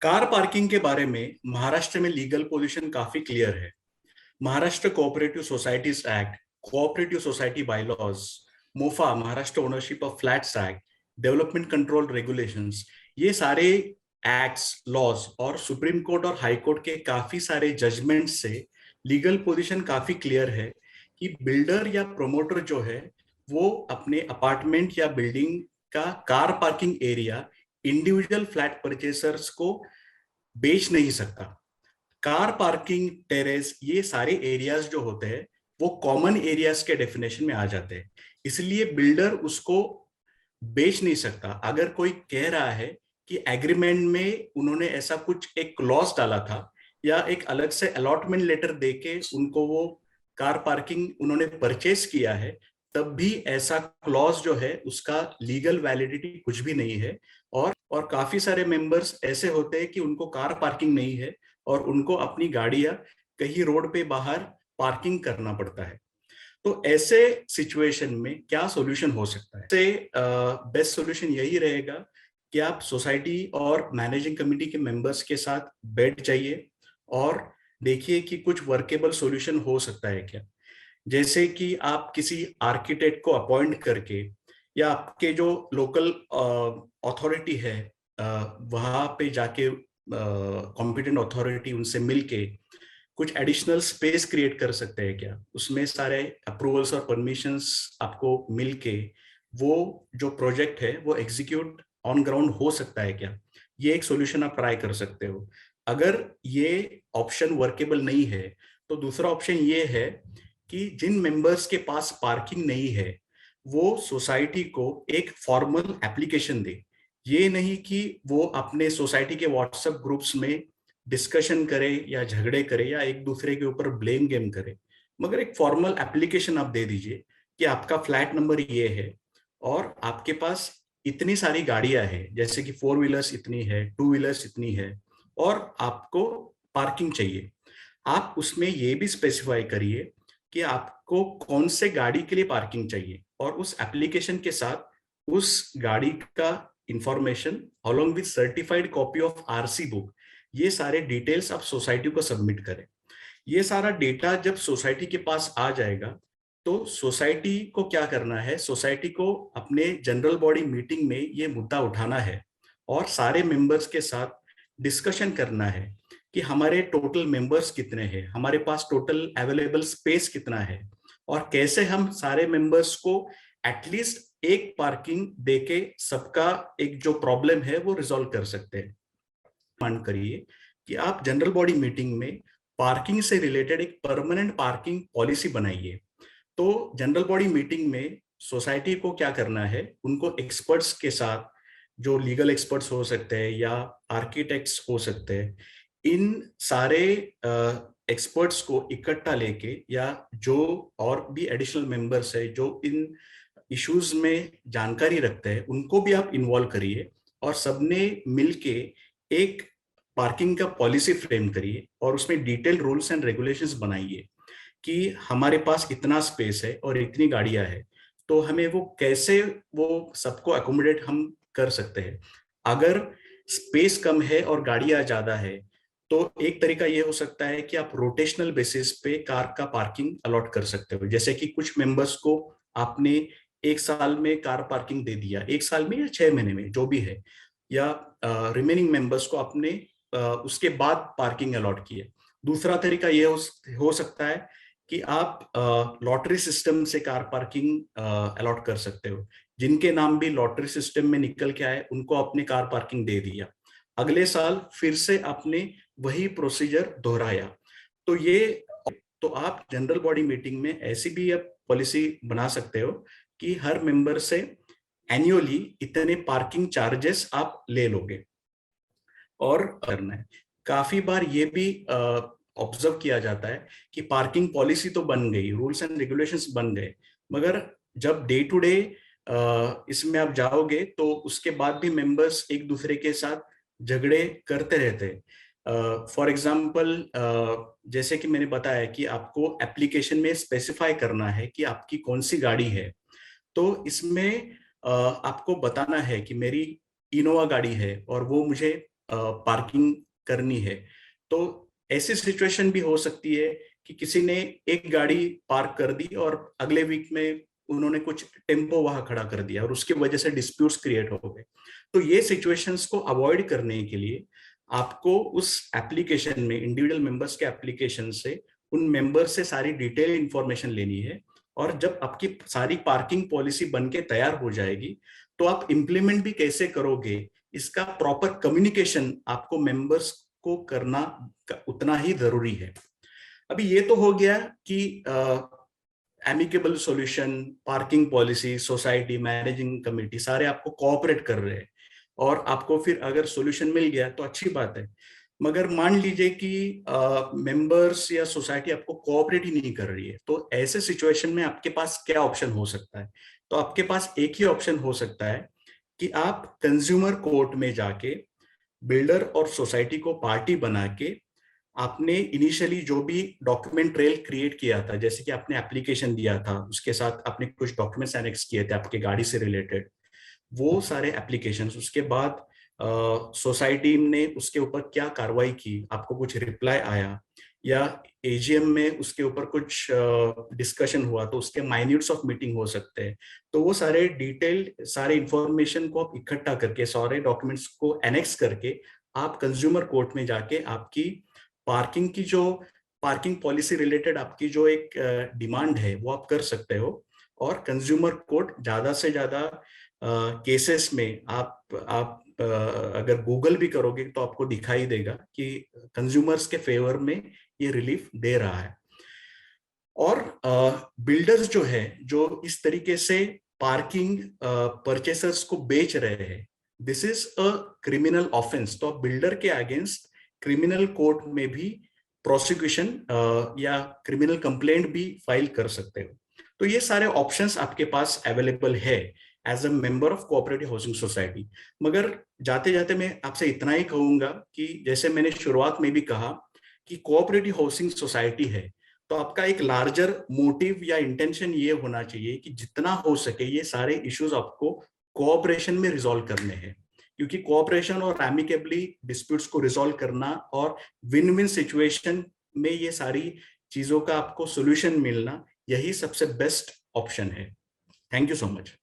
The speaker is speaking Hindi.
कार पार्किंग के बारे में महाराष्ट्र में लीगल पोजीशन काफी क्लियर है। Maharashtra cooperative societies act, cooperative society bylaws, MOFA Maharashtra ownership of flats act, development control regulations, ये सारे एक्ट्स, लॉज और सुप्रीम कोर्ट और हाई कोर्ट के काफी सारे जजमेंट से लीगल पोजीशन काफी क्लियर है कि बिल्डर या प्रोमोटर जो है वो अपने अपार्टमेंट या बिल्डिंग का car parking area individual flat purchasers को बेच नहीं सकता। कार पार्किंग, टेरेस, ये सारे एरियाज जो होते हैं वो कॉमन एरियाज के डेफिनेशन में आ जाते हैं, इसलिए बिल्डर उसको बेच नहीं सकता। अगर कोई कह रहा है कि एग्रीमेंट में उन्होंने ऐसा कुछ एक क्लॉज डाला था या एक अलग से अलॉटमेंट लेटर देके उनको वो कार पार्किंग उन्होंने परचेस किया है, तब भी ऐसा क्लॉज जो है उसका लीगल वैलिडिटी कुछ भी नहीं है। और काफी सारे मेंबर्स ऐसे होते हैं कि उनको कार पार्किंग नहीं है और उनको अपनी गाड़ियां कहीं रोड पे बाहर पार्किंग करना पड़ता है। तो ऐसे सिचुएशन में क्या सॉल्यूशन हो सकता है? बेस्ट सॉल्यूशन यही रहेगा कि आप सोसाइटी और मैनेजिंग कमेटी के मेंबर्स के साथ बैठ जाइए और देखिए कि कुछ वर्केबल सॉल्यूशन हो सकता है क्या। जैसे कि आप किसी आर्किटेक्ट को अपॉइंट करके या आपके जो लोकल अथॉरिटी है वहां पे जाके कॉम्पिटेंट अथॉरिटी उनसे मिलके कुछ एडिशनल स्पेस क्रिएट कर सकते हैं क्या, उसमें सारे अप्रूवल्स और परमिशंस आपको मिलके वो जो प्रोजेक्ट है वो एग्जीक्यूट ऑन ग्राउंड हो सकता है क्या। ये एक सॉल्यूशन आप ट्राई कर सकते हो। अगर ये ऑप्शन वर्केबल नहीं है तो दूसरा ऑप्शन ये है कि जिन मेंबर्स के पास पार्किंग नहीं है वो सोसाइटी को एक फॉर्मल एप्लीकेशन दे। ये नहीं कि वो अपने सोसाइटी के व्हाट्सएप ग्रुप्स में डिस्कशन करे या झगड़े करे या एक दूसरे के ऊपर ब्लेम गेम करे, मगर एक फॉर्मल एप्लीकेशन आप दे दीजिए कि आपका फ्लैट नंबर ये है और आपके पास इतनी सारी गाड़ियां हैं, जैसे कि फोर व्हीलर्स इतनी है, टू व्हीलर्स इतनी है और आपको पार्किंग चाहिए। आप उसमें ये भी स्पेसिफाई करिए कि आपको कौन से गाड़ी के लिए पार्किंग चाहिए और उस एप्लीकेशन के साथ उस गाड़ी का information along with certified copy of RC book, ये सारे डिटेल्स आप सोसाइटी को सबमिट करें। ये सारा डेटा जब सोसाइटी के पास आ जाएगा तो सोसाइटी को क्या करना है, सोसाइटी को अपने जनरल बॉडी मीटिंग में ये मुद्दा उठाना है और सारे मेंबर्स के साथ डिस्कशन करना है कि हमारे टोटल मेंबर्स कितने हैं, हमारे पास टोटल अवेलेबल स्पेस कितना है और कैसे हम सारे मेंबर्स को एटलीस्ट एक पार्किंग देके सबका एक जो प्रॉब्लम है वो रिजॉल्व कर सकते हैं। मान करिए कि आप जनरल बॉडी मीटिंग में पार्किंग से रिलेटेड एक परमानेंट पार्किंग पॉलिसी बनाइए। तो जनरल बॉडी मीटिंग में सोसाइटी को क्या करना है, उनको एक्सपर्ट्स के साथ, जो लीगल एक्सपर्ट्स हो सकते हैं या आर्किटेक्ट्स हो सकते हैं, इन सारे एक्सपर्ट्स को इकट्ठा लेके या जो और भी एडिशनल मेंबर्स है जो इन इश्यूज में जानकारी रखते हैं उनको भी आप इन्वॉल्व करिए और सबने मिलके एक पार्किंग का पॉलिसी फ्रेम करिए और उसमें डिटेल रूल्स एंड रेगुलेशंस बनाइए कि हमारे पास इतना स्पेस है और इतनी गाड़ियां हैं, तो हमें वो कैसे वो सबको अकोमोडेट हम कर सकते हैं। अगर स्पेस कम है और गाड़ियां ज्यादा है तो एक तरीका ये हो सकता है कि आप रोटेशनल बेसिस पे कार का पार्किंग अलॉट कर सकते हो। जैसे कि कुछ मेंबर्स को आपने एक साल में कार पार्किंग दे दिया, एक साल में या 6 महीने में जो भी है, या रिमेनिंग मेंबर्स को आपने उसके बाद पार्किंग अलॉट किए। दूसरा तरीका ये हो सकता है कि आप लॉटरी सिस्टम से कार पार्किंग अलॉट कर सकते हो। जिनके नाम भी लॉटरी सिस्टम में निकल के आए उनको आपने कार पार्किंग दे दिया, अगले साल फिर से आपने वही प्रोसीजर दोहराया। तो ये तो आप जनरल बॉडी मीटिंग में ऐसी भी आप पॉलिसी बना सकते हो कि हर मेंबर से एनुअली इतने पार्किंग चार्जेस आप ले लोगे। और करना है, काफी बार ये भी ऑब्जर्व किया जाता है कि पार्किंग पॉलिसी तो बन गई, रूल्स एंड रेगुलेशंस बन गए, मगर जब डे टू डे इसमें आप जाओगे तो उसके बाद भी मेंबर्स एक दूसरे के साथ झगड़े करते रहते हैं। फॉर एग्जाम्पल, जैसे कि मैंने बताया कि आपको एप्लीकेशन में स्पेसिफाई करना है कि आपकी कौन सी गाड़ी है, तो इसमें आपको बताना है कि मेरी इनोवा गाड़ी है और वो मुझे पार्किंग करनी है, तो ऐसी सिचुएशन भी हो सकती है कि किसी ने एक गाड़ी पार्क कर दी और अगले वीक में उन्होंने कुछ टेम्पो वहां खड़ा कर दिया और उसकी वजह से डिस्प्यूट्स क्रिएट हो गए। तो ये सिचुएशंस को अवॉइड करने के लिए आपको उस एप्लीकेशन में, इंडिविजुअल मेंबर्स के एप्लीकेशन से उन मेंबर से सारी डिटेल इंफॉर्मेशन लेनी है। और जब आपकी सारी पार्किंग पॉलिसी बन के तैयार हो जाएगी, तो आप इम्प्लीमेंट भी कैसे करोगे, इसका प्रॉपर कम्युनिकेशन आपको मेंबर्स को करना उतना ही जरूरी है। अभी ये तो हो गया कि amicable solution, parking policy, society, managing committee सारे आपको कोऑपरेट कर रहे हैं और आपको फिर अगर सॉल्यूशन मिल गया तो अच्छी बात है। मगर मान लीजिए कि मेंबर्स या सोसाइटी आपको कोऑपरेट ही नहीं कर रही है, तो ऐसे सिचुएशन में आपके पास क्या ऑप्शन हो सकता है? तो आपके पास एक ही ऑप्शन हो सकता है कि आप कंज्यूमर कोर्ट में जाके बिल्डर और सोसाइटी को पार्टी बना के आपने इनिशियली जो भी डॉक्यूमेंट ट्रेल क्रिएट किया था, जैसे कि आपने एप्लीकेशन दिया था, उसके साथ आपने कुछ डॉक्यूमेंट्स एनेक्स किए थे आपके गाड़ी से रिलेटेड, वो सारे एप्लीकेशंस, उसके बाद सोसाइटी ने उसके ऊपर क्या कार्रवाई की, आपको कुछ रिप्लाई आया या एजीएम में उसके ऊपर कुछ डिस्कशन हुआ, तो उसके माइन्यूट्स ऑफ मीटिंग हो सकते हैं। तो वो सारे डिटेल, सारे इंफॉर्मेशन को आप इकट्ठा करके, सारे डॉक्यूमेंट्स को एनेक्स करके आप कंज्यूमर कोर्ट में जाके आपकी पार्किंग की जो पार्किंग पॉलिसी रिलेटेड आपकी जो एक डिमांड है वो आप कर सकते हो। और कंज्यूमर कोर्ट ज्यादा से ज्यादा केसेस में आप अगर गूगल भी करोगे तो आपको दिखाई देगा कि कंज्यूमर्स के फेवर में ये रिलीफ दे रहा है। और बिल्डर्स जो है, जो इस तरीके से पार्किंग परचेसर्स को बेच रहे हैं, this is a criminal offence. तो आप बिल्डर के अगेंस्ट क्रिमिनल कोर्ट में भी प्रोसिक्यूशन या क्रिमिनल कंप्लेंट भी फाइल कर सकते हो। तो ये सारे ऑप्शंस आपके पास अवेलेबल है as a member of cooperative housing society. मगर जाते जाते मैं आपसे इतना ही कहूंगा कि जैसे मैंने शुरुआत में भी कहा कि कोऑपरेटिव हाउसिंग सोसाइटी है, तो आपका एक लार्जर मोटिव या इंटेंशन ये होना चाहिए कि जितना हो सके ये सारे इश्यूज आपको कोऑपरेशन में रिजॉल्व करने हैं। क्योंकि कोऑपरेशन और एमिकेबली डिस्प्यूट्स को रिजॉल्व करना और विन विन सिचुएशन में ये सारी चीजों का आपको सोल्यूशन मिलना, यही सबसे बेस्ट ऑप्शन है। Thank you so much.